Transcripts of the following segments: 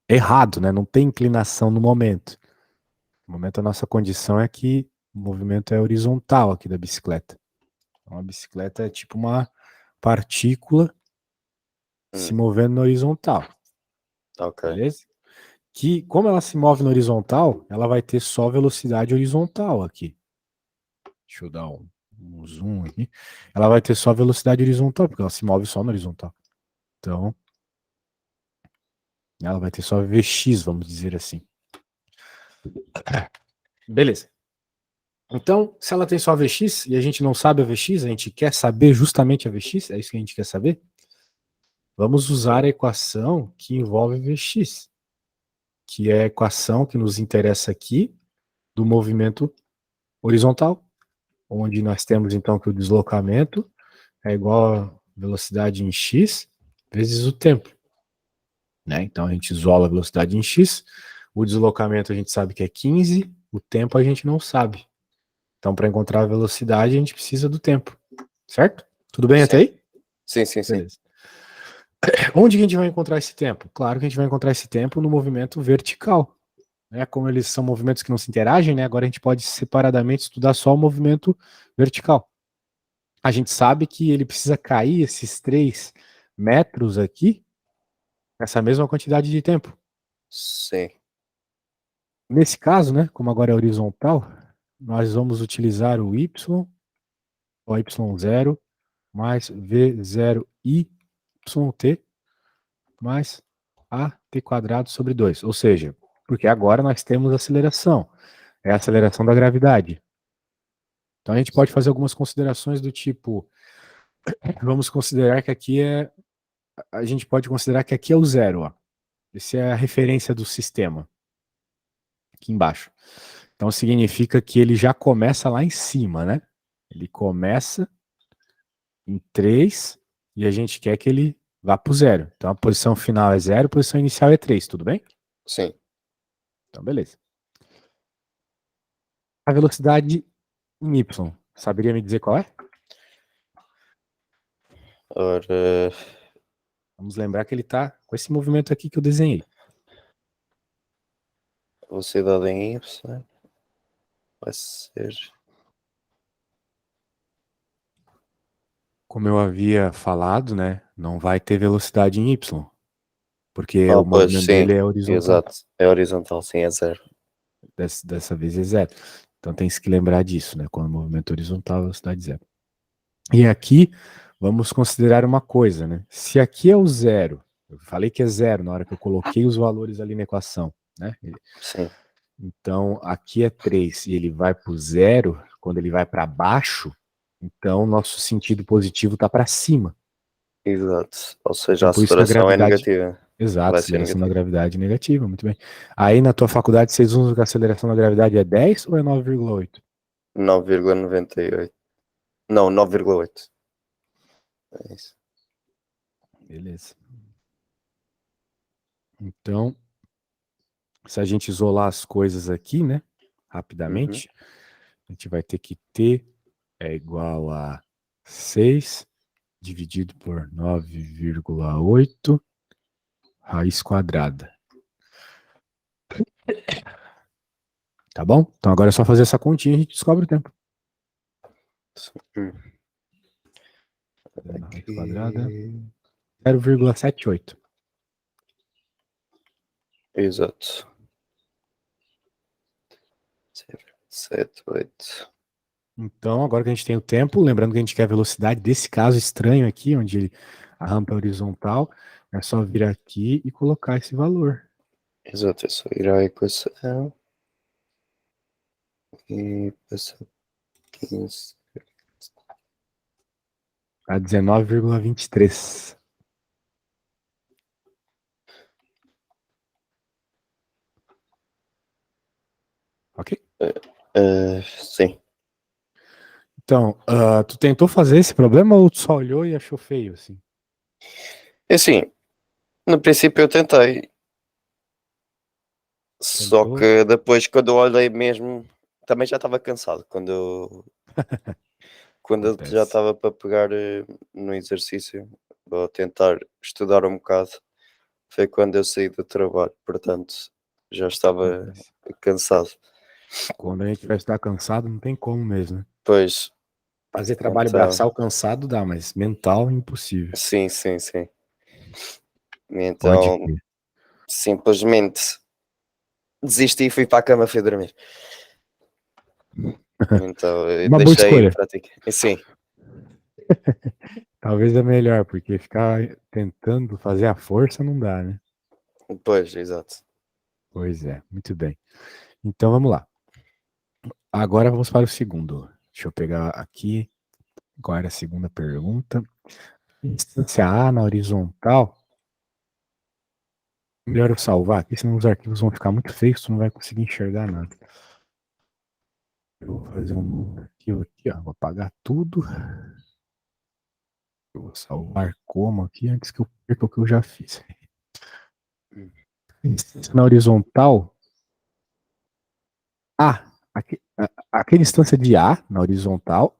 errado, né? Não tem inclinação no momento. No momento a nossa condição é que o movimento é horizontal aqui da bicicleta. Então, a bicicleta é tipo uma partícula se movendo na horizontal, Ok. beleza? Que, como ela se move na horizontal, ela vai ter só velocidade horizontal aqui. Deixa eu dar um zoom aqui. Ela vai ter só velocidade horizontal, porque ela se move só na horizontal. Então, ela vai ter só Vx, vamos dizer assim. Beleza. Então, se ela tem só Vx e a gente não sabe a Vx, a gente quer saber justamente a Vx, é isso que a gente quer saber? Vamos usar a equação que envolve Vx, que é a equação que nos interessa aqui do movimento horizontal, onde nós temos então que o deslocamento é igual a velocidade em x vezes o tempo. Né? Então a gente isola a velocidade em x, o deslocamento a gente sabe que é 15, o tempo a gente não sabe. Então para encontrar a velocidade a gente precisa do tempo, certo? Tudo bem até aí? Sim, sim, sim. Beleza. Onde que a gente vai encontrar esse tempo? Claro que a gente vai encontrar esse tempo no movimento vertical. Né? Como eles são movimentos que não se interagem, né? Agora a gente pode separadamente estudar só o movimento vertical. A gente sabe que ele precisa cair esses 3 metros aqui, essa mesma quantidade de tempo. Sim. Nesse caso, né, como agora é horizontal, nós vamos utilizar o y, o y0, mais v0 yt, mais at quadrado sobre 2. Ou seja, porque agora nós temos aceleração. É a aceleração da gravidade. Então a gente pode fazer algumas considerações do tipo, vamos considerar que aqui é, a gente pode considerar que aqui é o zero, ó. Essa é a referência do sistema, aqui embaixo. Então significa que ele já começa lá em cima, né? Ele começa em 3 e a gente quer que ele vá para o zero. Então a posição final é 0, a posição inicial é 3, tudo bem? Sim. Então beleza. A velocidade em y, saberia me dizer qual é? Ora, Vamos lembrar que ele está com esse movimento aqui que eu desenhei. velocidade em Y vai ser. Como eu havia falado, né? Não vai ter velocidade em y, porque o Pois movimento sim, dele é horizontal. exato. É horizontal, sim, é 0. Dessa vez é zero. Então tem que lembrar disso, né? Quando o movimento é horizontal, a velocidade é zero. E aqui vamos considerar uma coisa, né? Se aqui é o zero, eu falei que é zero na hora que eu coloquei os valores ali na equação, né? Sim, Então aqui é 3 e ele vai para o zero, quando ele vai para baixo, então nosso sentido positivo está para cima. exato. Ou seja, Então a por isso que a aceleração é gravidade. negativa. Exato, Vai ser aceleração da negativa. gravidade negativa, muito bem. Aí na tua faculdade vocês usam que a aceleração da gravidade é 10 ou é 9,8? 9,98. Não, 9,8. É isso. Beleza. Então, se a gente isolar as coisas aqui, né, Uhum. rapidamente, a gente vai ter que T é igual a 6 dividido por 9,8 raiz quadrada. Tá bom? Então agora é só fazer essa continha e a gente descobre o tempo. Hum. Raiz quadrada, Aqui. 0,78. Exato. 7, 8. Então, agora que a gente tem o tempo, lembrando que a gente quer a velocidade desse caso estranho aqui, onde a rampa é horizontal, é só vir aqui e colocar esse valor. Exato, é só ir à equação e passar 15. Tá 19,23. Ok? Sim. Então, tu tentou fazer esse problema ou tu só olhou e achou feio, assim? É assim, no princípio eu tentei. Só Tentou? que depois, quando eu olhei mesmo, também já estava cansado. Quando eu já Acontece. estava para pegar no exercício, vou tentar estudar um bocado. Foi quando eu saí do trabalho, portanto, já estava cansado. Quando a gente vai estar cansado, não tem como mesmo, né? Pois, Fazer trabalho então, braçal cansado dá, mas mental impossível. sim, sim, sim. Pode Então, crer. simplesmente desisti e fui para a cama, fui dormir. Então, eu Uma boa deixei em escolha. prática. E sim, Talvez é melhor, porque ficar tentando fazer a força não dá, né? pois, exato. Pois é, muito bem. Então vamos lá. Agora vamos para o segundo. Deixa eu pegar aqui. Qual era a segunda pergunta? Distância A na horizontal. Melhor eu salvar aqui, senão os arquivos vão ficar muito feios, tu não vai conseguir enxergar nada. Eu vou fazer um arquivo aqui, ó. Vou apagar tudo. Eu vou salvar como aqui antes que eu perca o que eu já fiz. Distância na horizontal. A. Aqui a distância de A na horizontal.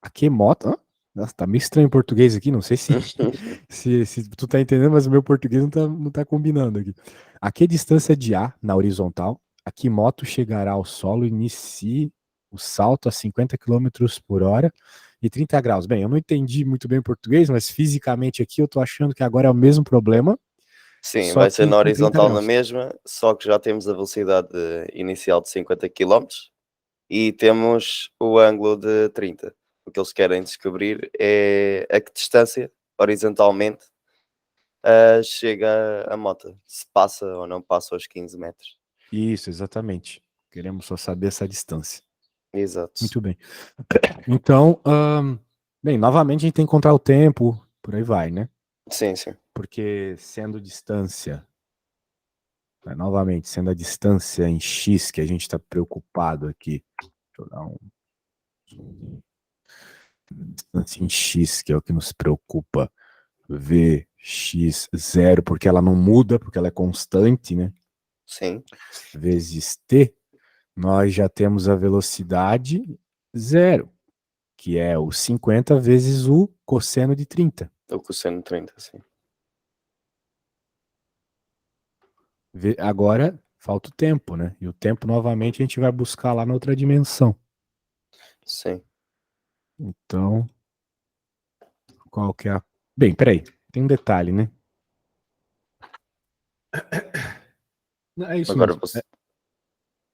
Aqui moto. Nossa, tá meio estranho o português aqui. Não sei se tu tá entendendo, mas o meu português não tá combinando aqui. Aqui a distância de A na horizontal. Aqui moto chegará ao solo, inicie o salto a 50 quilômetros por hora e 30 graus. Bem, eu não entendi muito bem o português, mas fisicamente aqui eu tô achando que agora é o mesmo problema, Sim, só vai ser que na com 30 horizontal na graus. mesma, só que já temos a velocidade inicial de 50 quilómetros e temos o ângulo de 30. O que eles querem descobrir é a que distância, horizontalmente, chega a moto, se passa ou não passa aos 15 metros. Isso, exatamente. Queremos só saber essa distância. Exato. Muito bem. Então, bem, novamente a gente tem que encontrar o tempo, por aí vai, né? Sim, sim. Porque sendo distância, né, novamente, sendo a distância em x que a gente está preocupado aqui, deixa eu dar um distância em x, que é o que nos preocupa, vx0, porque ela não muda, porque ela é constante, né? Sim, Vezes t, nós já temos a velocidade zero, que é o 50 vezes o cosseno de 30. o cosseno 30, sim. Agora falta o tempo, né? E o tempo, novamente, a gente vai buscar lá na outra dimensão. Sim. Então, qual que é a. Bem, peraí, tem um detalhe, né? Não, é isso Agora mesmo. você.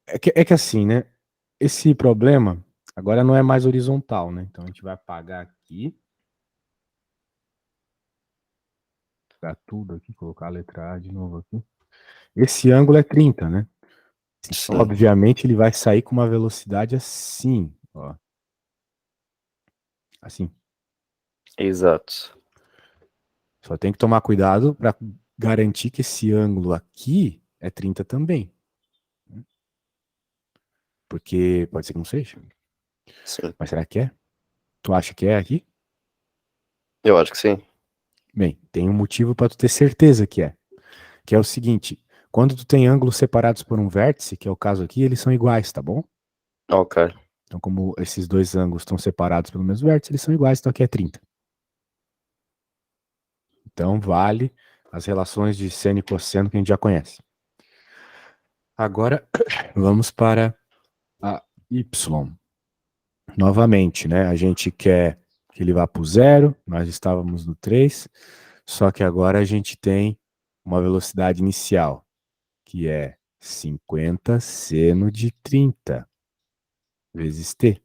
É que assim, né? Esse problema agora não é mais horizontal, né? Então a gente vai apagar aqui, pegar tudo aqui, colocar a letra A de novo aqui. Esse ângulo é 30, né? Então, Sim, obviamente, ele vai sair com uma velocidade assim, ó. Assim. exato. Só tem que tomar cuidado para garantir que esse ângulo aqui é 30 também. Porque pode ser que não seja. Sim, Mas será que é? Tu acha que é aqui? eu acho que sim. Bem, tem um motivo para tu ter certeza que é. Que é o seguinte: quando tu tem ângulos separados por um vértice, que é o caso aqui, eles são iguais, tá bom? Ok, Então, como esses dois ângulos estão separados pelo mesmo vértice, eles são iguais, então aqui é 30. Então, vale as relações de seno e cosseno que a gente já conhece. Agora, vamos para a y. Novamente, né? A gente quer que ele vá para o zero, nós estávamos no 3, só que agora a gente tem uma velocidade inicial, que é 50 seno de 30 vezes t.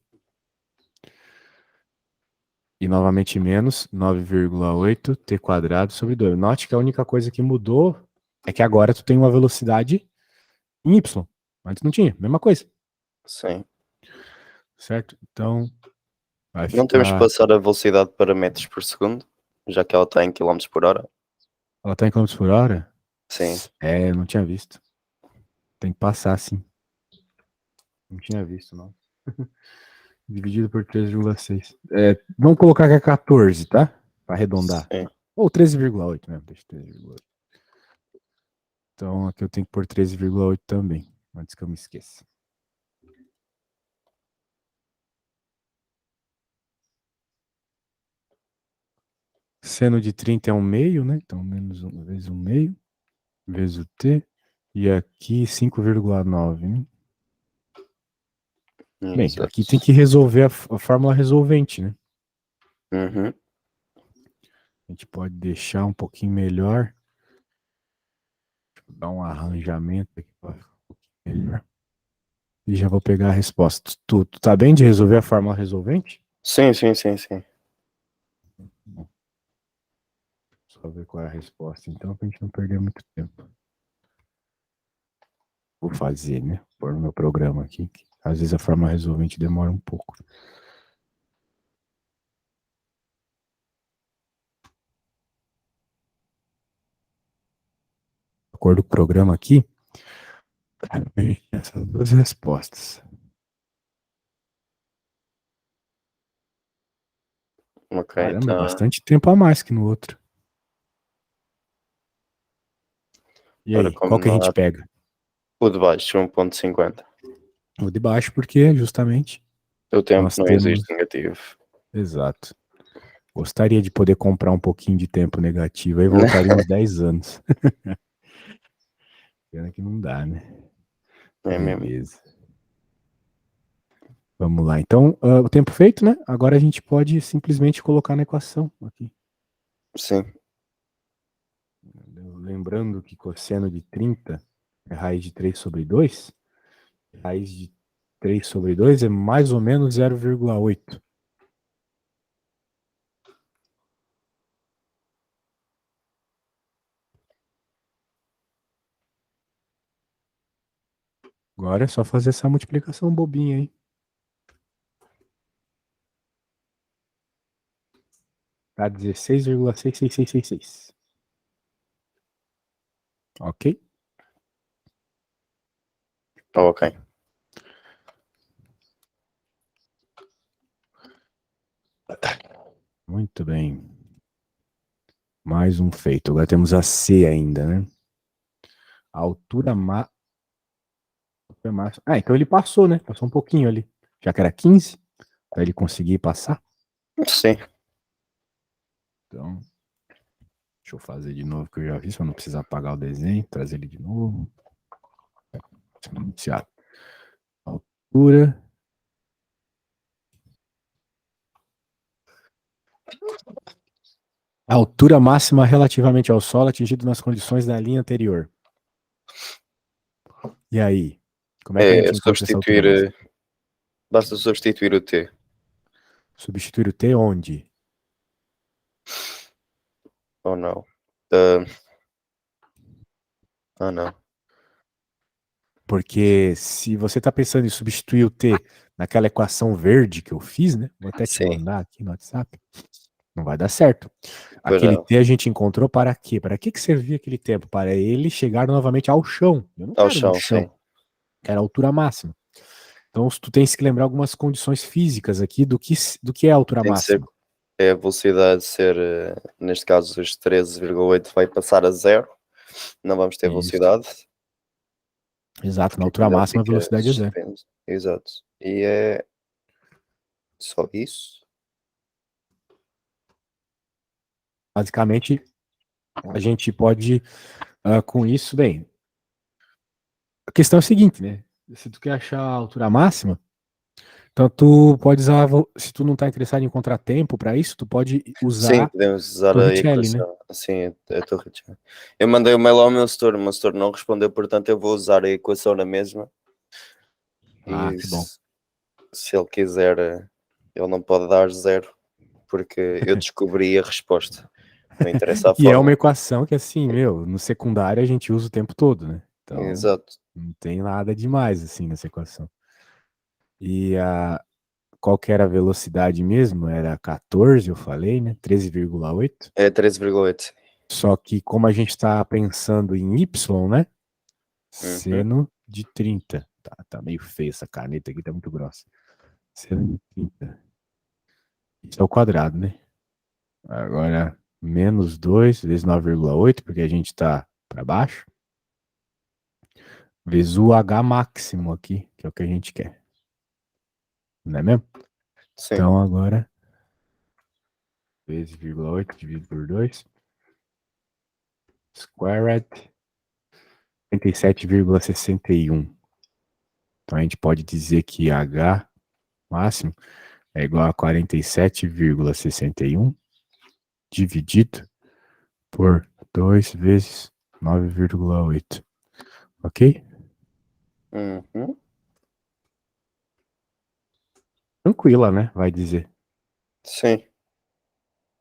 E novamente menos 9,8 t quadrado sobre 2. Note que a única coisa que mudou é que agora tu tem uma velocidade em y. Antes não tinha, mesma coisa, sim. certo? Então vai Não temos que ficar. passar a velocidade para metros por segundo, já que ela está em quilómetros por hora. Ela tá em quilômetros por hora? Sim, É, eu não tinha visto. Tem que passar, sim. Não tinha visto, não. Dividido por 3,6. Vamos colocar que é 14, tá? Para arredondar. sim. Ou 13,8 mesmo. Deixa 13,8. Então aqui eu tenho que pôr 13,8 também. Antes que eu me esqueça. Seno de 30 é 1 meio, né? Então menos 1 vezes 1 meio. vezes o T, e aqui 5,9, né? Bem, Exato. aqui tem que resolver a fórmula resolvente, né? Uhum. A gente pode deixar um pouquinho melhor. Deixa eu dar um arranjamento aqui para ficar um pouquinho melhor. E já vou pegar a resposta. Tu tá bem de resolver a fórmula resolvente? Sim, sim, sim, sim. Só ver qual é a resposta, então, pra gente não perder muito tempo. Vou fazer, né? Pôr no meu programa aqui. Às vezes a fórmula resolvente demora um pouco. De acordo com o programa aqui, essas duas respostas. Ok, Caramba, então. bastante tempo a mais que no outro. E Ora, aí, qual como que a não gente há pega? o de baixo, 1,50. O de baixo, porque justamente O tempo nós não existe temos. negativo. Exato. Gostaria de poder comprar um pouquinho de tempo negativo, aí voltaria uns 10 anos. Pena que não dá, né? É mesmo? Beleza. Vamos lá. Então, o tempo feito, né? Agora a gente pode simplesmente colocar na equação aqui. Sim. Lembrando que cosseno de 30 é raiz de 3 sobre 2. Raiz de 3 sobre 2 é mais ou menos 0,8. Agora é só fazer essa multiplicação bobinha aí. Dá 16,66666. Ok? Ok. Muito bem. Mais um feito. Agora temos a C ainda, né? A altura máxima. Ah, então ele passou, né? Passou um pouquinho ali. Já que era 15, para ele conseguir passar. Sim. Então, deixa eu fazer de novo que eu já fiz, para não precisar apagar o desenho. Trazer ele de novo. Iniciado. Altura. A altura máxima relativamente ao solo atingido nas condições da linha anterior. E aí? Como é que a É gente encontra essa altura substituir. máxima? Basta substituir o T. Substituir o T onde? Ou não? Ah, não. Porque se você está pensando em substituir o T naquela equação verde que eu fiz, né? Vou até te Sim. mandar aqui no WhatsApp. Não vai dar certo. Pois Aquele não. T a gente encontrou para quê? Para que servia aquele tempo? Para ele chegar novamente ao chão. Eu não Ao quero no chão, chão. sim. Quero a altura máxima. Então, tu tens que lembrar algumas condições físicas aqui do que é a altura Tem de ser. máxima. É a velocidade ser, neste caso, os 13,8 vai passar a zero. Não vamos ter Isso. velocidade, Exato. Na porque altura aquilo máxima a fica velocidade é zero. suspenso. Exato. E é só isso. Basicamente, a gente pode, com isso, bem, a questão é a seguinte, né? Se tu quer achar a altura máxima, então tu pode usar, se tu não está interessado em encontrar tempo para isso, tu pode Sim, usar podemos usar a Torricelli, né? equação. Sim, a Torricelli. Eu mandei o mail ao meu setor, o meu setor não respondeu, portanto eu vou usar a equação na mesma. Ah, E que bom. se ele quiser, ele não pode dar zero, porque eu descobri a resposta. Não interessa a E é uma fórmula. equação que, assim, meu, no secundário a gente usa o tempo todo, né? Então, Exato. não tem nada demais, assim, nessa equação. E qual que era a velocidade mesmo? Era 14, eu falei, né? 13,8. É 13,8. Só que como a gente está pensando em Y, né? Uhum. Seno de 30. Tá meio feio essa caneta aqui, tá muito grossa. Seno de 30. Isso é o quadrado, né? Agora, menos 2 vezes 9,8, porque a gente está para baixo, vezes o H máximo aqui, que é o que a gente quer. Não é mesmo? Sim. Então, agora, vezes 0,8 dividido por 2, squared 47,61. Então a gente pode dizer que H máximo é igual a 47,61 dividido por 2 vezes 9,8. Ok? Uhum. Tranquila, né? Vai dizer. Sim.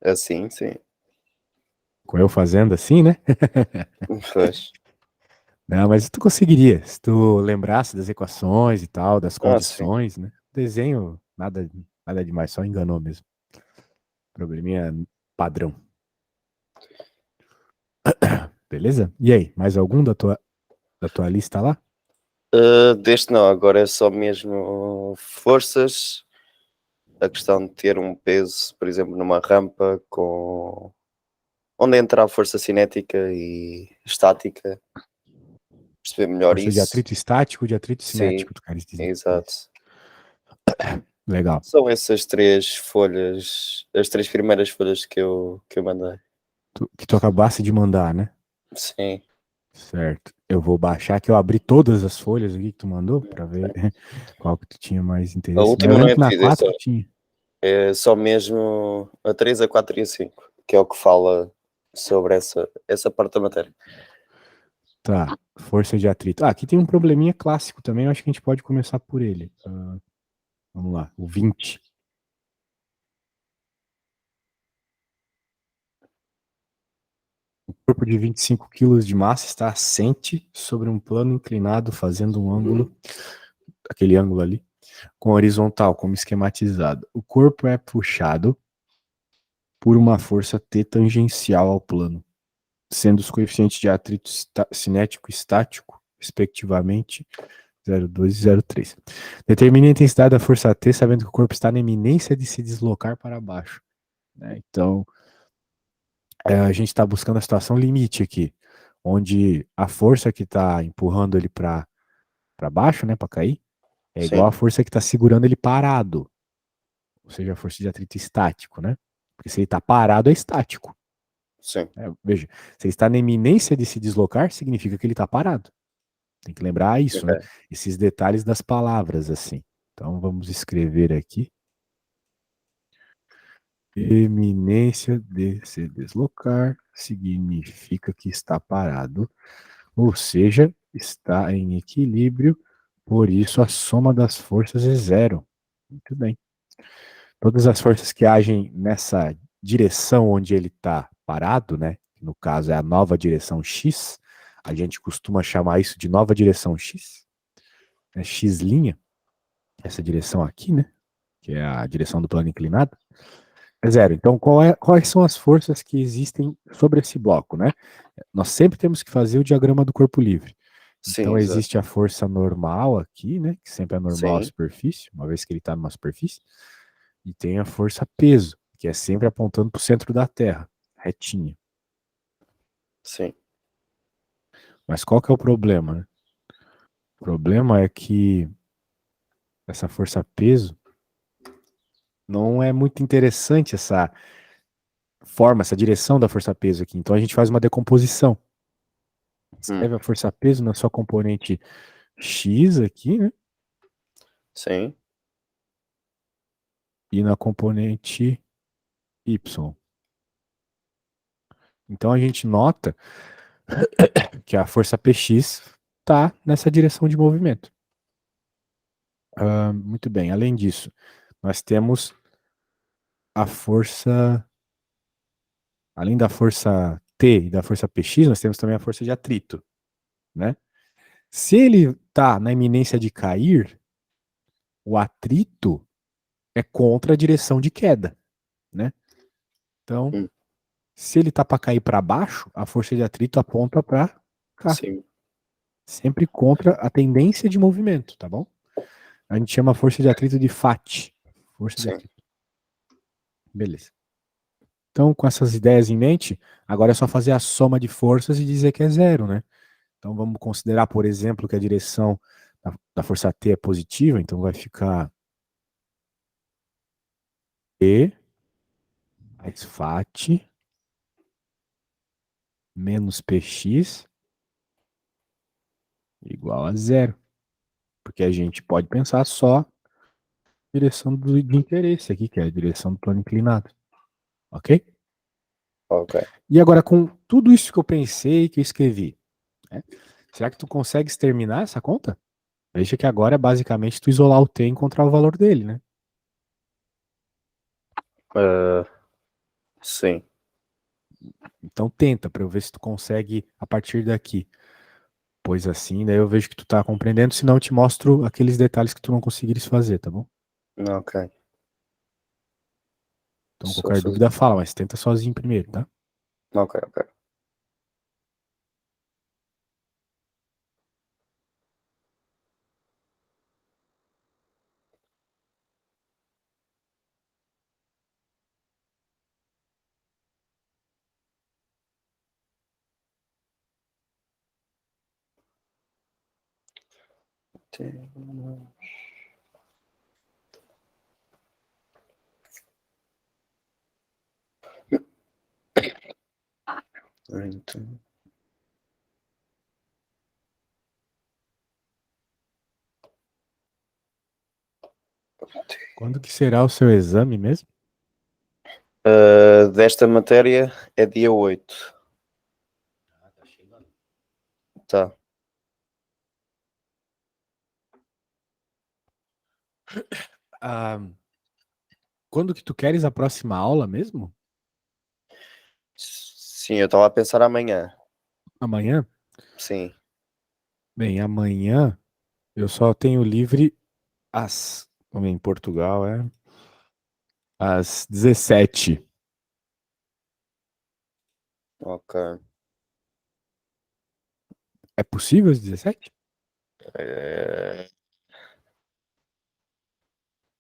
Assim, sim. Com eu fazendo assim, né? Pois. Não, mas tu conseguiria. Se tu lembrasse das equações e tal, das Ah, sim. condições, né? Desenho, nada demais, só enganou mesmo. Probleminha padrão. Beleza? E aí, mais algum da tua lista lá? Deste não, agora é só mesmo forças. A questão de ter um peso, por exemplo, numa rampa com onde entra a força cinética e estática, perceber melhor Força de isso. atrito estático, de atrito Sim, cinético, tu queres dizer. Isso. exato. Legal. São essas três folhas, as três primeiras folhas que eu mandei. Que tu acabasse de mandar, né? Sim. Certo. Eu vou baixar que eu abri todas as folhas aqui que tu mandou pra ver qual que tu tinha mais A interesse. Mas eu última não lembro é que na preciso, 4 tinha. é só mesmo a 3, a 4 e a 5, que é o que fala sobre essa parte da matéria. Tá. Força de atrito. Ah, aqui tem um probleminha clássico também. Eu acho que a gente pode começar por ele. Vamos lá. O 20. O corpo de 25 quilos de massa está assente sobre um plano inclinado, fazendo um ângulo, aquele ângulo ali, com horizontal, como esquematizado. O corpo é puxado por uma força T tangencial ao plano, sendo os coeficientes de atrito cinético e estático, respectivamente, 0,2 e 0,3. Determine a intensidade da força T, sabendo que o corpo está na iminência de se deslocar para baixo. Né? Então, a gente está buscando a situação limite aqui, onde a força que está empurrando ele para baixo, né, para cair, é igual Sim, a força que está segurando ele parado, ou seja, a força de atrito estático, né? Porque se ele está parado, é estático. sim. Veja, se ele está na iminência de se deslocar, significa que ele está parado. Tem que lembrar isso, né? Ok. Esses detalhes das palavras, assim. Então vamos escrever aqui. Eminência de se deslocar significa que está parado, ou seja, está em equilíbrio, por isso a soma das forças é zero. Muito bem. Todas as forças que agem nessa direção onde ele está parado, né? No caso é a nova direção X, a gente costuma chamar isso de nova direção X, né? X', essa direção aqui, né? Que é a direção do plano inclinado. É zero. Então, quais são as forças que existem sobre esse bloco, né? Nós sempre temos que fazer o diagrama do corpo livre. Sim, Então, exato. existe a força normal aqui, né? Que sempre é normal à Sim, superfície, uma vez que ele está numa superfície. E tem a força peso, que é sempre apontando para o centro da Terra, retinha. sim. Mas qual que é o problema, né? O problema é que essa força peso não é muito interessante essa forma, essa direção da força peso aqui. Então a gente faz uma decomposição. Hum, Escreve a força peso na sua componente X aqui, né? sim, E na componente Y. Então a gente nota que a força PX está nessa direção de movimento. Muito bem. Além disso, nós temos a força, além da força T e da força PX, nós temos também a força de atrito, né? Se ele está na iminência de cair, o atrito é contra a direção de queda, né? Então, hum, se ele está para cair para baixo, a força de atrito aponta para cá, sim, sempre contra a tendência de movimento, tá bom? A gente chama a força de atrito de FAT, força de sim. atrito. Beleza. Então, com essas ideias em mente, agora é só fazer a soma de forças e dizer que é zero, né? Então, vamos considerar, por exemplo, que a direção da força T é positiva, então vai ficar E mais FAT menos PX igual a zero. Porque a gente pode pensar só direção de interesse aqui, que é a direção do plano inclinado. Ok? Ok. E agora, com tudo isso que eu pensei, que eu escrevi, né, será que tu consegue exterminar essa conta? Veja que agora é basicamente tu isolar o t e encontrar o valor dele, né? Sim. Então tenta para eu ver se tu consegue a partir daqui. Pois assim, daí eu vejo que tu tá compreendendo, senão eu te mostro aqueles detalhes que tu não conseguires fazer, tá bom? Ok. Então Só qualquer fazer. dúvida fala, mas tenta sozinho primeiro, tá? Ok, ok. Então, Quando que será o seu exame mesmo? desta matéria é dia 8. Tá. Ah, quando que tu queres a próxima aula mesmo? Sim, eu estava a pensar amanhã. Amanhã? Sim. Bem, amanhã eu só tenho livre em Portugal às 17. Ok. É possível às 17? É,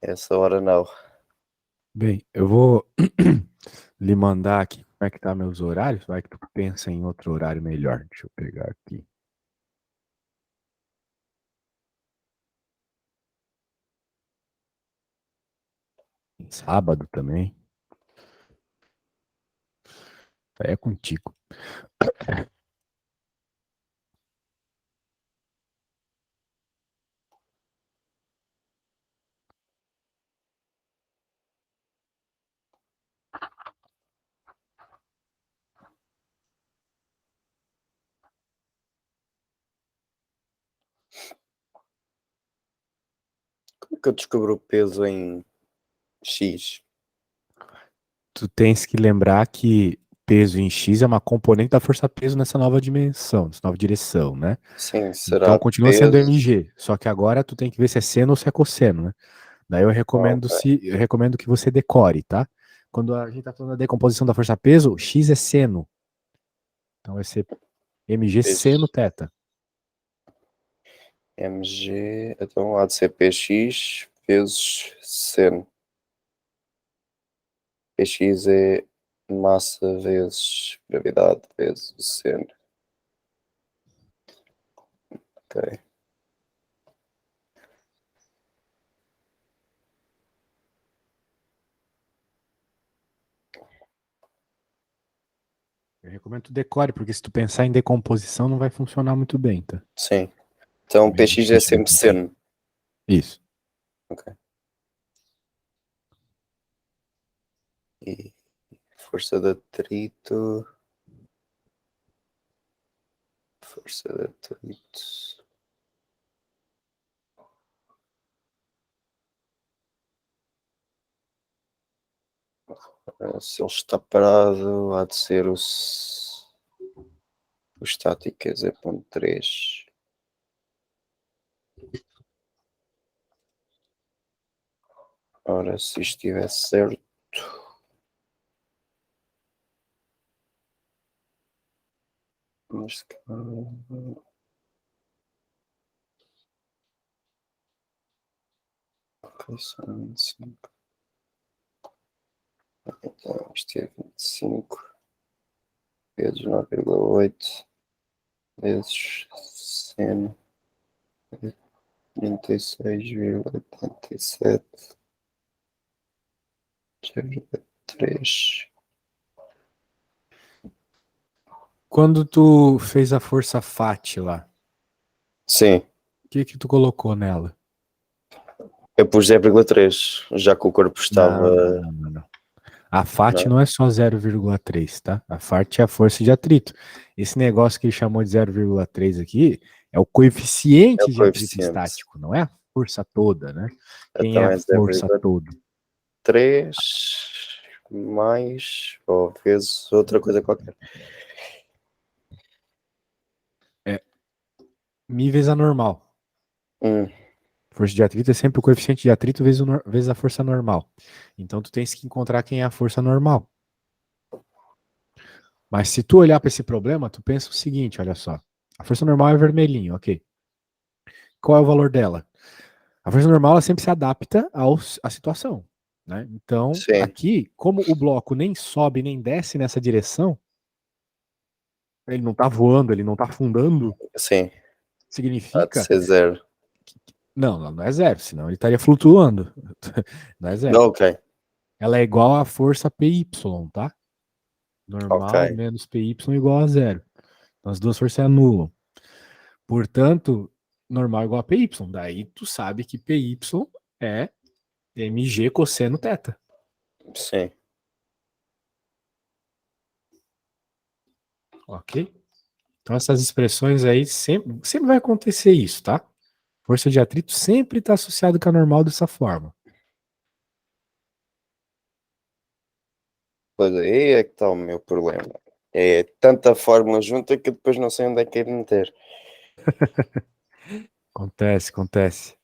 essa hora não. Bem, eu vou lhe mandar aqui como é que tá meus horários, vai que tu pensa em outro horário melhor. Deixa eu pegar aqui. Em sábado também. Aí é contigo. Como que eu descubro o peso em X? Tu tens que lembrar que peso em X é uma componente da força-peso nessa nova dimensão, nessa nova direção, né? Sim, Então será continua sendo peso? mg, só que agora tu tem que ver se é seno ou se é cosseno, né? Daí Ok. eu recomendo que você decore, tá? Quando a gente tá falando da decomposição da força-peso, X é seno. Então vai ser mg seno Peso. teta. MG. Então há de ser PX vezes seno. PX é massa vezes gravidade vezes seno. Ok. Eu recomendo que tu decore, porque se tu pensar em decomposição não vai funcionar muito bem, tá? Sim. Então Meio PX é difícil de sempre entender. seno. Isso. Ok. E força de atrito. Força de atrito. Se ele está parado, há de ser o estático é 0,3. Ora, se isto estiver certo. Neste caso. Ok, são 25. Então, isto é 25 vezes 9,8 vezes 100, 36,87, 3. Quando tu fez a força FAT lá, Sim, O que que tu colocou nela? eu pus 0,3, já que o corpo Não, não, estava. não, não, não. A FAT Não, não é só 0,3, tá? A FAT é a força de atrito. Esse negócio que ele chamou de 0,3 aqui é o é o coeficiente de atrito coeficiente. estático, não é a força toda, né? Quem é Então a é força toda? 0,3 mais, ou vezes outra coisa qualquer. É mi vezes a normal. Hum, Força de atrito é sempre o coeficiente de atrito vezes, vezes a força normal. Então tu tens que encontrar quem é a força normal. Mas se tu olhar para esse problema, tu pensa o seguinte, olha só. A força normal é vermelhinho, ok. Qual é o valor dela? A força normal ela sempre se adapta à situação. Né? Então, sim, aqui, como o bloco nem sobe nem desce nessa direção, ele não está voando, ele não está afundando, sim, há de significa. ser zero. Não, não é zero, senão ele estaria flutuando. Não é zero. Ok, Ela é igual à força PY, tá? ok, Normal menos PY igual a zero. Então, as duas forças se anulam. Portanto, normal igual a PY. Daí tu sabe que PY é mg cosseno teta. sim, Ok? Então, essas expressões aí sempre vai acontecer isso, tá? Força de atrito sempre está associado com a normal dessa forma. pois aí é que está o meu problema. É tanta fórmula junta que depois não sei onde é que é de meter. Acontece, acontece.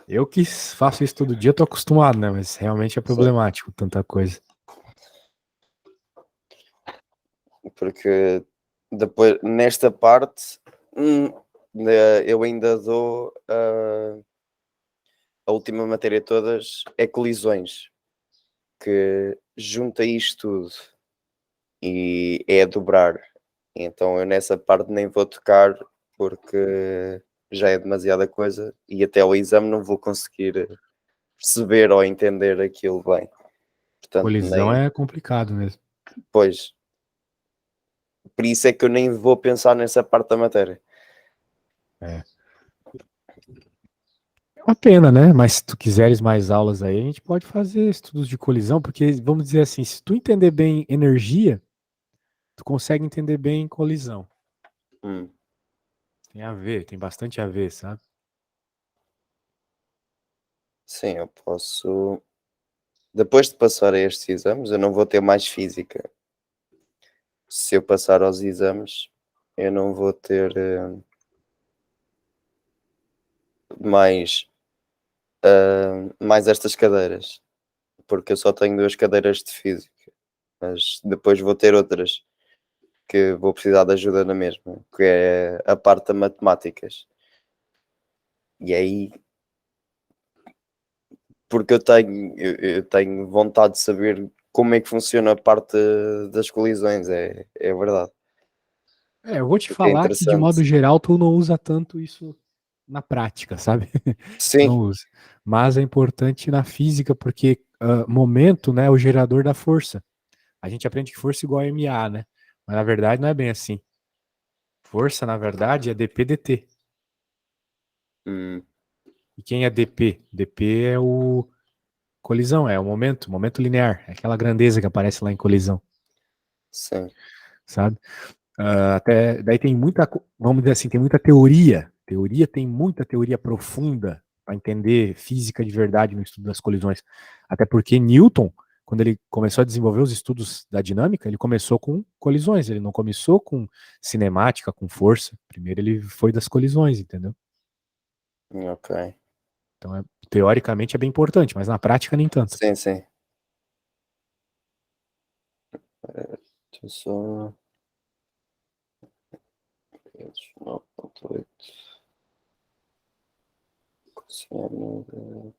Eu que faço isso todo dia, tô acostumado, né? Mas realmente é Sim, problemático tanta coisa. porque depois, nesta parte, eu ainda dou a última matéria de todas é colisões, que junta isto tudo e é a dobrar. Então eu nessa parte nem vou tocar porque já é demasiada coisa e até ao exame não vou conseguir perceber ou entender aquilo bem. Portanto, Colisão nem. é complicado mesmo. Pois, por isso é que eu nem vou pensar nessa parte da matéria. É. É uma pena, né? Mas se tu quiseres mais aulas aí, a gente pode fazer estudos de colisão, porque vamos dizer assim, se tu entender bem energia, tu consegue entender bem colisão. Hum, Tem a ver, tem bastante a ver, sabe? sim, eu posso. Depois de passar a estes exames, eu não vou ter mais física. Se eu passar aos exames, eu não vou ter mais, mais estas cadeiras, porque eu só tenho duas cadeiras de física, mas depois vou ter outras que vou precisar de ajuda na mesma, que é a parte de matemáticas. E aí, porque eu tenho vontade de saber como é que funciona a parte das colisões, é verdade. É, eu vou te Porque é falar que de modo interessante. geral tu não usa tanto isso na prática, sabe? Tu Sim, não usa. Mas é importante na física porque momento, né, é o gerador da força. A gente aprende que força é igual a MA, né? Mas na verdade não é bem assim. Força, na verdade, é dp/dt. hum, E quem é dp? dp é o colisão, é o momento linear, é aquela grandeza que aparece lá em colisão, sim, sabe? Até daí tem muita, vamos dizer assim, tem muita teoria. Teoria tem muita teoria profunda para entender física de verdade no estudo das colisões. Até porque Newton, quando ele começou a desenvolver os estudos da dinâmica, ele começou com colisões, ele não começou com cinemática, com força. Primeiro ele foi das colisões, entendeu? ok. Então, teoricamente é bem importante, mas na prática nem tanto. Sim, sim. Deixa eu só. 9,8 cosseno de.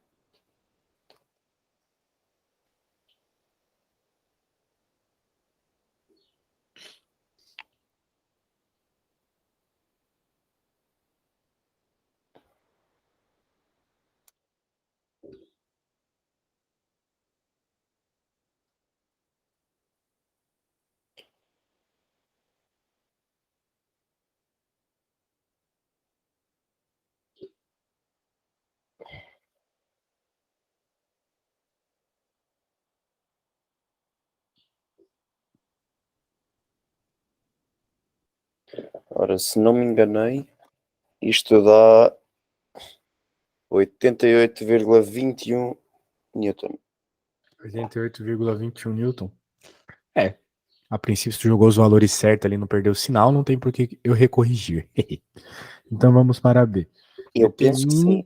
Ora, se não me enganei, isto dá 88,21 Newton. 88,21 Newton. É. A princípio, se tu jogou os valores certos ali, não perdeu o sinal, não tem por que eu recorrigir. Então vamos para B. Eu penso que sim.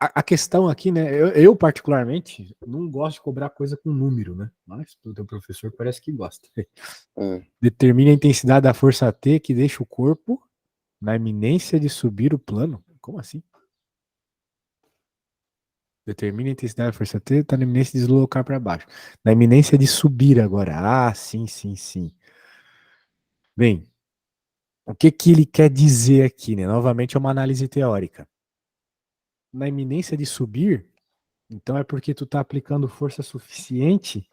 A questão aqui, né? Eu, particularmente não gosto de cobrar coisa com número, né? Mas o teu professor parece que gosta. Determine a intensidade da força T que deixa o corpo na iminência de subir o plano. Como assim? Determine a intensidade da força T, tá na iminência de deslocar para baixo. Na iminência de subir agora. Ah, sim, sim, sim. Bem, o que que ele quer dizer aqui, né? Novamente é uma análise teórica. Na iminência de subir, então é porque tu tá aplicando força suficiente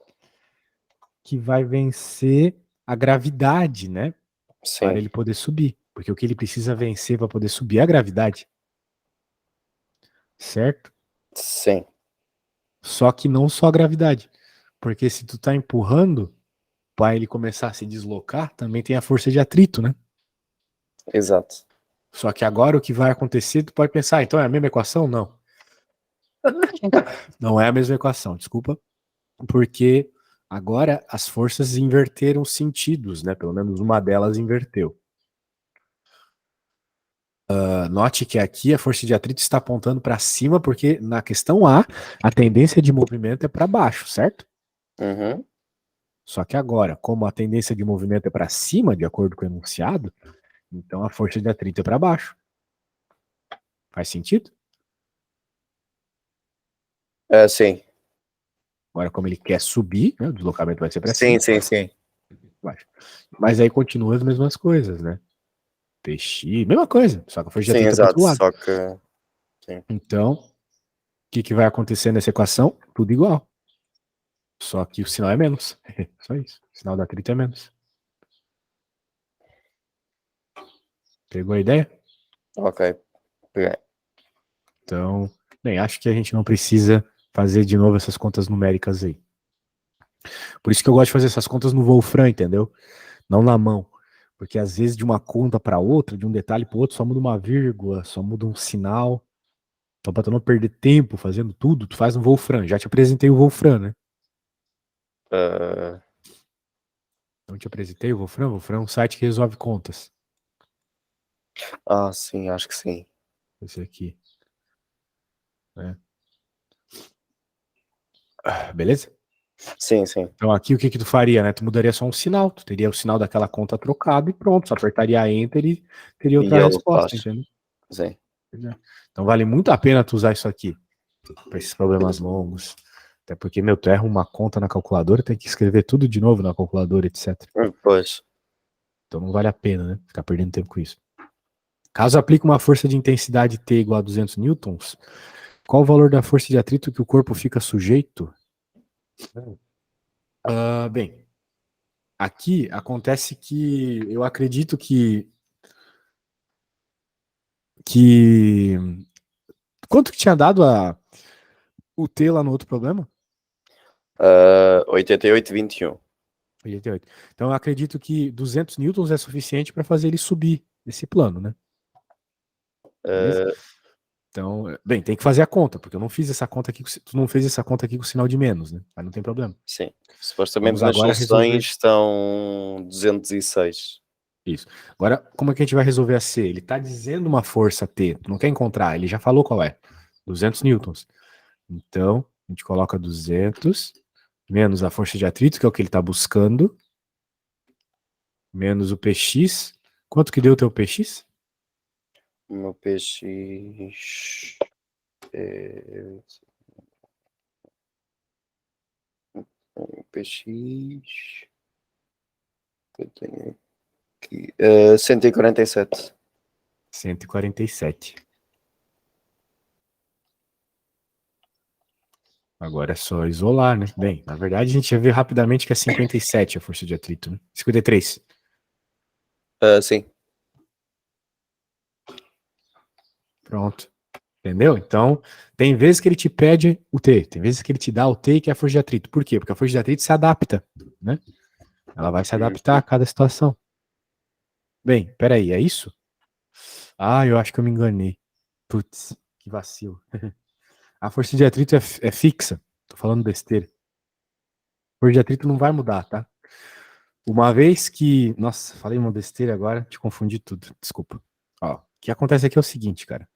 que vai vencer a gravidade, né? Para Sim, ele poder subir. Porque o que ele precisa vencer para poder subir é a gravidade. Certo? sim, Só que não só a gravidade. Porque se tu tá empurrando para ele começar a se deslocar, também tem a força de atrito, né? exato. Só que agora o que vai acontecer, tu pode pensar, então é a mesma equação? Não. Não é a mesma equação, desculpa. Porque agora as forças inverteram sentidos, né? Pelo menos uma delas inverteu. Note que aqui a força de atrito está apontando para cima, porque na questão a tendência de movimento é para baixo, certo? Uhum. Só que agora, como a tendência de movimento é para cima, de acordo com o enunciado, então a força de atrito é para baixo. Faz sentido? Sim. Agora, como ele quer subir, né, o deslocamento vai ser para Sim, cima. sim, sim. Baixo. Mas aí continua as mesmas coisas, né? PX, mesma coisa, só que a força de Sim, atrito é para exato. outro lado. Só que. Sim. Então, o que vai acontecer nessa equação? Tudo igual. Só que o sinal é menos. Só isso. O sinal da atrito é menos. Pegou a ideia? Ok. Peguei. Então, bem, acho que a gente não precisa fazer de novo essas contas numéricas aí. Por isso que eu gosto de fazer essas contas no Wolfram, entendeu? Não na mão. Porque às vezes de uma conta para outra, de um detalhe para outro, só muda uma vírgula, só muda um sinal. Então, para tu não perder tempo fazendo tudo, tu faz no Wolfram. Já te apresentei o Wolfram, né? Uh, Não te apresentei o Wolfram? O Wolfram é um site que resolve contas. sim, acho que sim. Esse aqui. Né? Beleza? Sim, sim. Então aqui o que tu faria, né? Tu mudaria só um sinal. Tu teria o sinal daquela conta trocado e pronto. Só apertaria Enter e teria E outra ele resposta, faz. entendeu? Sim. Então vale muito a pena tu usar isso aqui para esses problemas longos. Até porque, meu, tu erra uma conta na calculadora, tem que escrever tudo de novo na calculadora, etc. Pois. Então não vale a pena, né? Ficar perdendo tempo com isso. Caso aplique uma força de intensidade T igual a 200 newtons, qual o valor da força de atrito que o corpo fica sujeito? Bem, aqui acontece que eu acredito que quanto que tinha dado o T lá no outro problema? 88,21. 88. Então eu acredito que 200 newtons é suficiente para fazer ele subir esse plano, né? Beleza? Uh, Então, bem, tem que fazer a conta, porque eu não fiz essa conta aqui, tu não fez essa conta aqui com sinal de menos, né? Mas não tem problema. sim. Supostamente Vamos nas agora resolver soluções estão 206. isso. Agora, como é que a gente vai resolver a C? Ele está dizendo uma força T, tu não quer encontrar, ele já falou qual é. 200 newtons. Então, a gente coloca 200 menos a força de atrito, que é o que ele está buscando, menos o PX. Quanto que deu o teu PX? O meu PX. É... O PX. Que eu tenho aqui. 147. 147. Agora é só isolar, né? Bem, na verdade a gente já vê rapidamente que é 57 a força de atrito, né? 53. Sim. Pronto. Entendeu? Então, tem vezes que ele te pede o T, tem vezes que ele te dá o T que é a força de atrito. Por quê? Porque a força de atrito se adapta, né? Ela vai se adaptar a cada situação. Bem, peraí, é isso? Ah, eu acho que eu me enganei. Putz, que vacilo. A força de atrito é fixa. Tô falando besteira. A força de atrito não vai mudar, tá? Uma vez que. Nossa, falei uma besteira agora, te confundi tudo. Desculpa. Ó, o que acontece aqui é o seguinte, cara.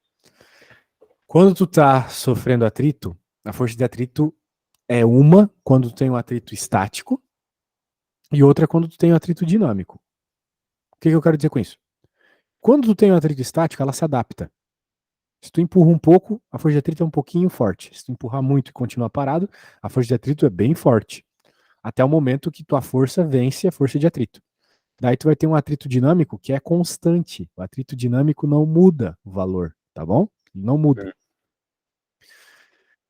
Quando tu tá sofrendo atrito, a força de atrito é uma quando tu tem um atrito estático e outra quando tu tem um atrito dinâmico. O que eu quero dizer com isso? Quando tu tem um atrito estático, ela se adapta. Se tu empurra um pouco, a força de atrito é um pouquinho forte. Se tu empurrar muito e continuar parado, a força de atrito é bem forte. Até o momento que tua força vence a força de atrito. Daí tu vai ter um atrito dinâmico que é constante. O atrito dinâmico não muda o valor, tá bom? Não muda.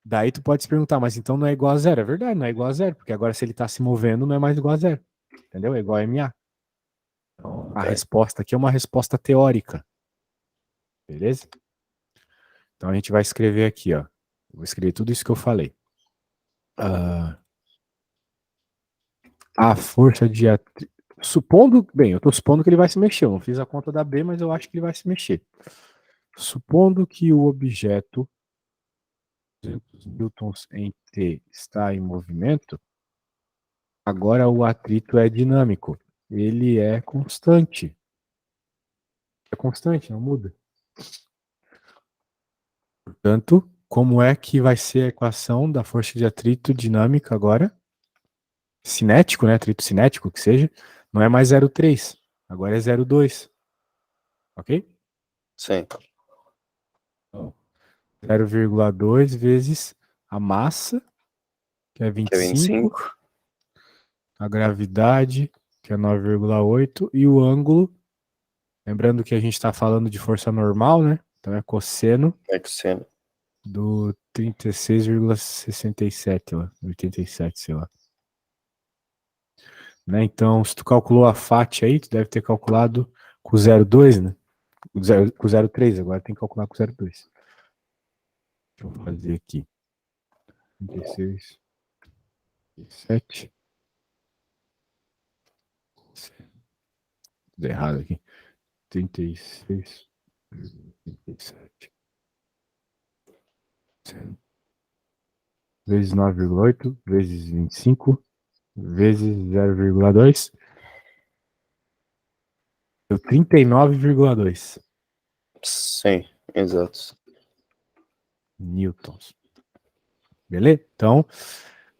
Daí tu pode se perguntar, mas então não é igual a zero? É verdade, não é igual a zero, porque agora se ele tá se movendo não é mais igual a zero. Entendeu? É igual a MA. A Ok. resposta aqui é uma resposta teórica. Beleza? Então a gente vai escrever aqui, ó. Vou escrever tudo isso que eu falei. Ah, a força de atrito. Supondo. Bem, eu tô supondo que ele vai se mexer. Eu não fiz a conta da B, mas eu acho que ele vai se mexer. Supondo que o objeto 200 newtons em T está em movimento, agora o atrito é dinâmico. Ele é constante. É constante, não muda. Portanto, como é que vai ser a equação da força de atrito dinâmica agora? Cinético, né? Atrito cinético, que seja. Não é mais 0,3. Agora é 0,2. Ok? Sim. 0,2 vezes a massa, que é Que é 25, 25. a gravidade, que é 9,8, e o ângulo, lembrando que a gente está falando de força normal, né? Então é cosseno É que sendo. do 36,67, lá, 87, sei lá. Né? Então, se tu calculou a FAT aí, tu deve ter calculado com 0,2, né? Com 0,3, agora tem que calcular com 0,2. Deixa eu fazer aqui. 36, 7. Tudo errado aqui. 36, 37. Vezes 9,8, vezes 25, vezes 0,2. Deu 39,2 Sim, exato. newtons. Beleza? Então,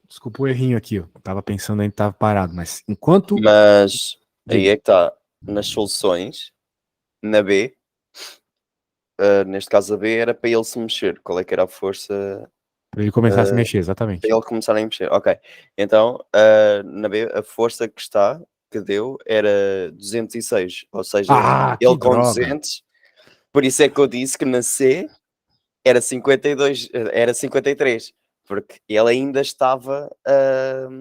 desculpa o errinho aqui. Eu tava pensando ainda, tava parado. Mas enquanto. Mas aí Diga. é que está. Nas soluções, na B, neste caso a B era para ele se mexer. Qual é que era a força Para ele começar a se para mexer, exatamente. ele começar a mexer? Ok. Então, na B, a força que está, que deu, era 206. Ou seja, Ah, que ele com droga! 200. Por isso é que eu disse que na C era 52, era 53. Porque ele ainda estava.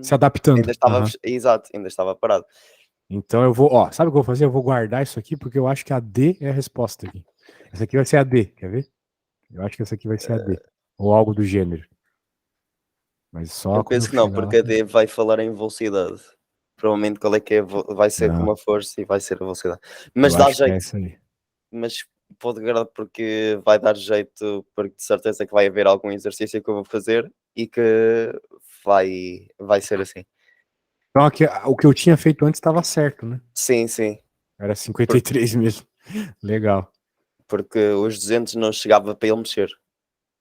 Se adaptando. Ainda estava. Aham. Exato, ainda estava parado. Então eu vou, ó, sabe o que eu vou fazer? Eu vou guardar isso aqui porque eu acho que a D é a resposta aqui. Essa aqui vai ser a D, quer ver? Eu acho que essa aqui vai ser a D. Ou algo do gênero. Mas só Eu quando eu penso que não, chegar lá. porque a D vai falar em velocidade. Provavelmente qual é que é, vai ser com Não, uma força e vai ser a velocidade. eu Mas dá acho que é jeito, essa aí. mas pode agradar porque vai dar jeito, porque de certeza que vai haver algum exercício que eu vou fazer e que vai ser assim. Então aqui, o que eu tinha feito antes estava certo, né? Sim, sim, Era por- 53 mesmo. Legal. porque os 200 não chegava para ele mexer.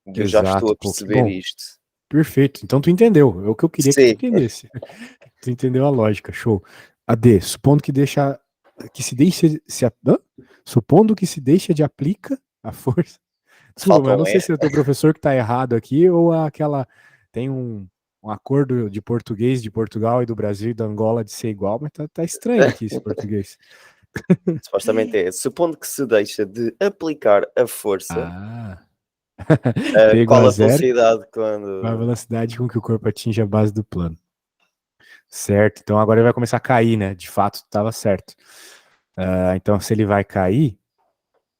E eu já estou Exato. a Pô, que perceber bom. isto. Perfeito. Então tu entendeu. É o que eu queria que tu Sim, entendesse. Tu entendeu a lógica. Show. A D, supondo que deixa que se deixa se supondo que se deixa de aplica a força. Desculpa, mas falta eu não um sei E. se é o teu professor que tá errado aqui ou aquela tem um acordo de português de Portugal e do Brasil e da Angola de ser igual, mas tá estranho aqui esse português. Supostamente é. Supondo que se deixa de aplicar a força, Ah, T igual qual a a zero, velocidade com a quando. velocidade com que o corpo atinge a base do plano. Certo, então agora ele vai começar a cair, né? De fato, estava certo. Então, se ele vai cair,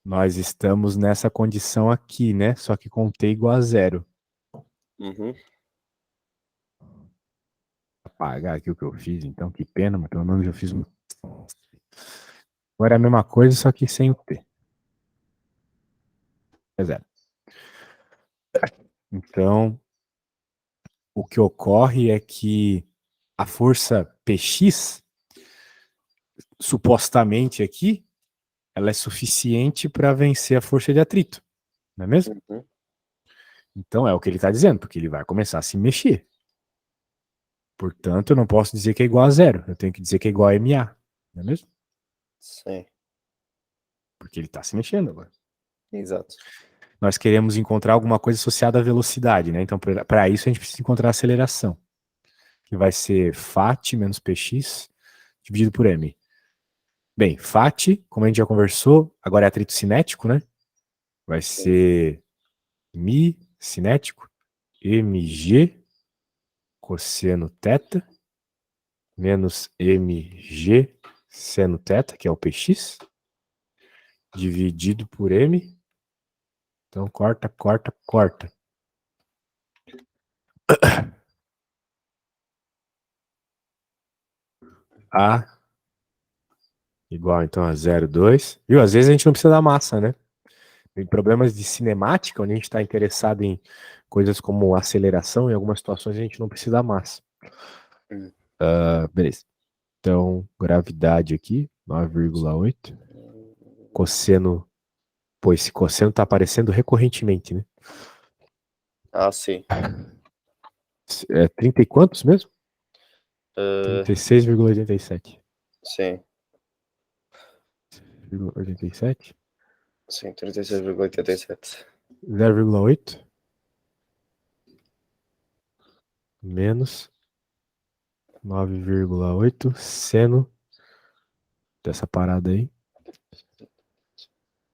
nós estamos nessa condição aqui, né? Só que com T igual a zero. Uhum. Vou apagar aqui o que eu fiz, então que pena, mas pelo menos eu fiz um. Agora é a mesma coisa, só que sem o T. É zero. Então, o que ocorre é que a força Px, supostamente aqui, ela é suficiente para vencer a força de atrito, não é mesmo? Uhum. Então é o que ele está dizendo, porque ele vai começar a se mexer. Portanto, eu não posso dizer que é igual a zero, eu tenho que dizer que é igual a MA, não é mesmo? Sim, Porque ele está se mexendo agora. exato. Nós queremos encontrar alguma coisa associada à velocidade, né? Então, para isso, a gente precisa encontrar a aceleração, que vai ser Fat menos Px dividido por M. Bem, Fat, como a gente já conversou, agora é atrito cinético, né? Vai ser Mi cinético, mg cosseno θ, menos mg seno θ, que é o Px, dividido por M. Então, corta, corta, corta. A igual, então, a 0,2. Viu? Às vezes a gente não precisa da massa, né? Tem problemas de cinemática, onde a gente está interessado em coisas como aceleração, em algumas situações a gente não precisa da massa. Hum. Beleza. Então, gravidade aqui, 9,8. Cosseno. Pô, esse cosseno tá aparecendo recorrentemente, né? Ah, sim. É 30 e quantos mesmo? Uh, 36,87. sim, 87. sim, 36,87. 0,8 menos 9,8 seno dessa parada aí.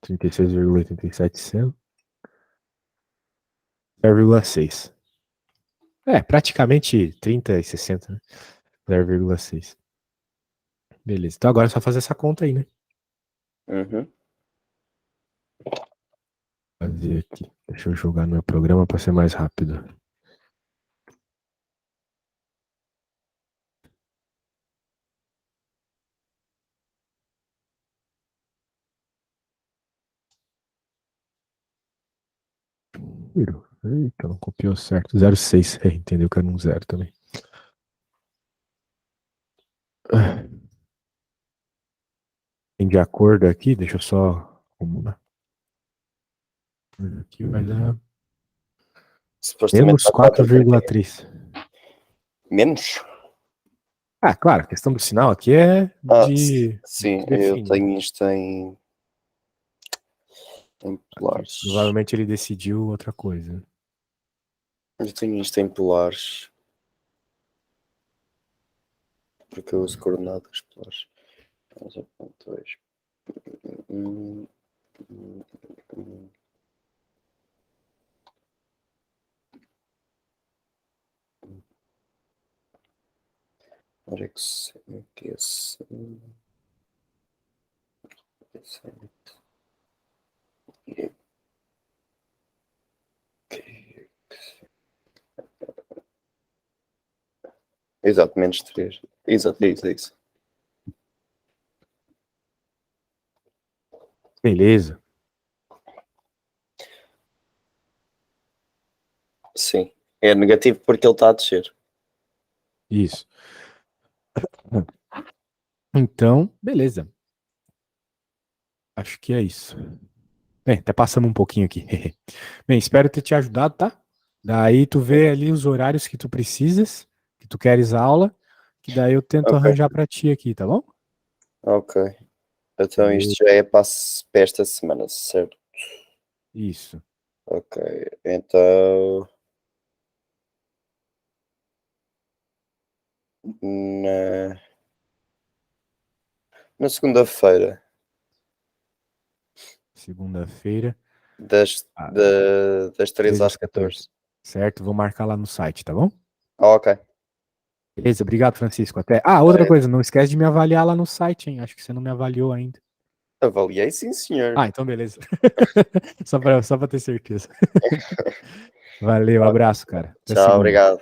36,87 seno. 0,6. É, praticamente 30 e 60, né? 0,6. Beleza. Então agora é só fazer essa conta aí, né? Uhum. Fazer aqui. Deixa eu jogar no meu programa para ser mais rápido. Eita, não copiou certo. 0,6. Entendeu que era um zero também. Tem de acordo aqui, deixa eu só arrumar. Aqui vai dar Supostamente menos está 4,31. 4,3. Menos? Ah, claro, a questão do sinal aqui é Ah, de sim, muito eu definir. tenho isto em Aqui, polares. provavelmente ele decidiu outra coisa. Eu tenho isto em polares. Porque eu uso coordenadas polares. 11,2. Ora é que esse. Exato, menos 3. Exato, é isso, é isso. Beleza. Sim. É negativo porque ele está a descer. Isso. Então, beleza. Acho que é isso. Bem, até passamos um pouquinho aqui. Bem, espero ter te ajudado, tá? Daí tu vê ali os horários que tu precisas, que tu queres aula, que daí eu tento Ok, arranjar pra ti aqui, tá bom? ok. Então Beleza. isto já é para esta semana, certo? Isso. Ok, então na, na segunda-feira, Segunda-feira, às das 13 13 às às 14. 14. Certo? Vou marcar lá no site, tá bom? Ah, ok. Beleza, obrigado, Francisco. Até. Ah, outra É, coisa, não esquece de me avaliar lá no site, hein? Acho que você não me avaliou ainda. avaliei, sim, senhor. Ah, então beleza. Só pra ter certeza. Valeu, abraço, cara. Até Tchau, segunda. obrigado.